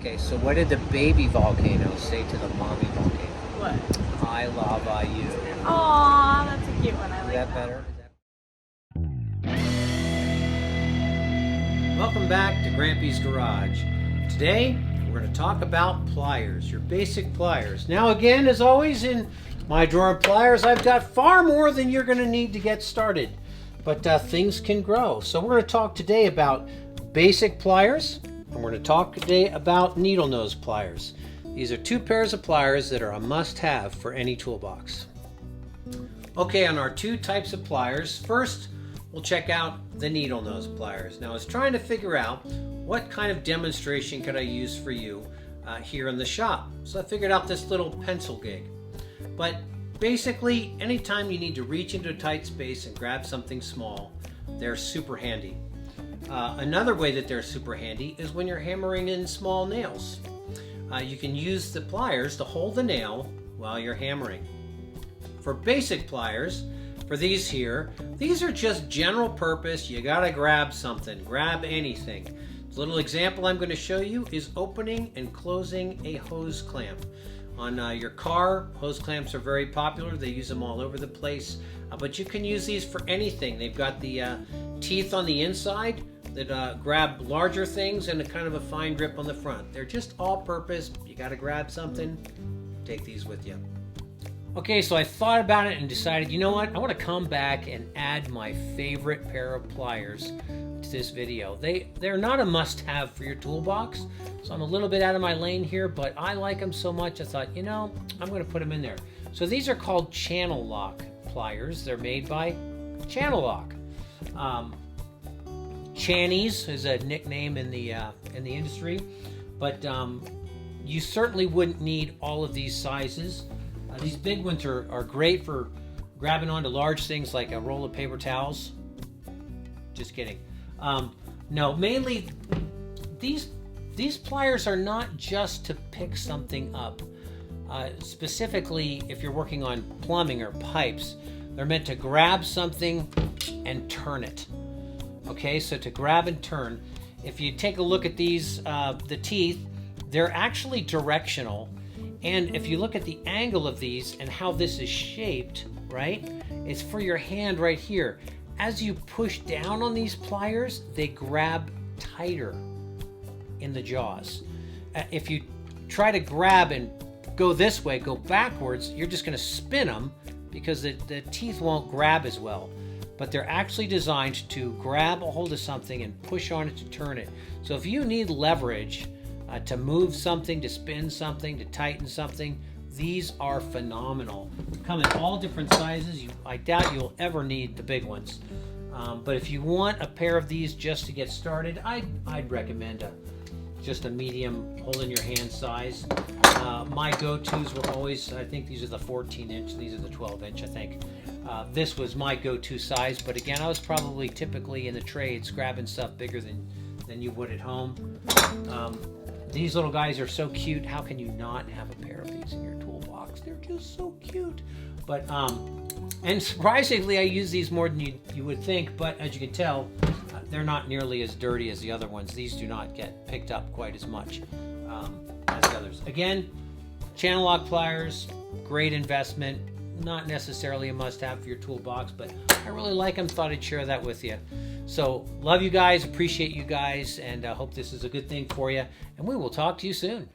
Okay, so what did the baby volcano say to the mommy volcano? What? I lava you. Aww, that's a cute one. I Is like that better? Welcome back to Grampy's Garage. Today, we're going to talk about pliers, your basic pliers. Now again, as always in my Joint Pliers, I've got far more than you're going to need to get started. But things can grow. So we're going to talk today about basic pliers, and we're going to talk today about needle nose pliers. These are two pairs of pliers that are a must-have for any toolbox. Okay, on our two types of pliers, first we'll check out the needle nose pliers. Now I was trying to figure out what kind of demonstration could I use for you here in the shop. So I figured out this little pencil gig. But basically, anytime you need to reach into a tight space and grab something small, they're super handy. Another way that they're super handy is when you're hammering in small nails. You can use the pliers to hold the nail while you're hammering. For basic pliers, for these here, these are just general purpose. You gotta grab something, grab anything. The little example I'm going to show you is opening and closing a hose clamp. On your car, hose clamps are very popular. They use them all over the place, but you can use these for anything. They've got the teeth on the inside that grab larger things and a kind of a fine grip on the front. They're just all purpose. You got to grab something, take these with you. Okay, so I thought about it and decided, you know what? I want to come back and add my favorite pair of pliers to this video. They're not a must-have for your toolbox, so I'm a little bit out of my lane here, but I like them so much I thought, you know, I'm going to put them in there. So these are called channel lock pliers. They're made by Channel Lock. Channies is a nickname in the industry, but you certainly wouldn't need all of these sizes. These big ones are great for grabbing onto large things like a roll of paper towels. Just kidding. No, mainly these pliers are not just to pick something up. Specifically, if you're working on plumbing or pipes, they're meant to grab something and turn it. Okay, so to grab and turn. If you take a look at these, the teeth, they're actually directional. And if you look at the angle of these and how this is shaped, right, it's for your hand right here. As you push down on these pliers, they grab tighter in the jaws. If you try to grab and go this way, go backwards, you're just going to spin them because the teeth won't grab as well. But they're actually designed to grab a hold of something and push on it to turn it. So if you need leverage to move something, to spin something, to tighten something, these are phenomenal. They come in all different sizes. I doubt you'll ever need the big ones. But if you want a pair of these just to get started, I'd recommend just a medium hold in your hand size. My go-tos were always, I think these are the 14-inch, these are the 12-inch, I think. This was my go-to size, but again, I was probably typically in the trades grabbing stuff bigger than you would at home. These little guys are so cute. How can you not have a pair of these in your toolbox? They're just so cute. But and surprisingly, I use these more than you would think. But as you can tell, they're not nearly as dirty as the other ones. These do not get picked up quite as much as the others. Again, channel lock pliers, great investment. Not necessarily a must-have for your toolbox, but I really like them. Thought I'd share that with you. So, love you guys, appreciate you guys, and hope this is a good thing for you. And we will talk to you soon.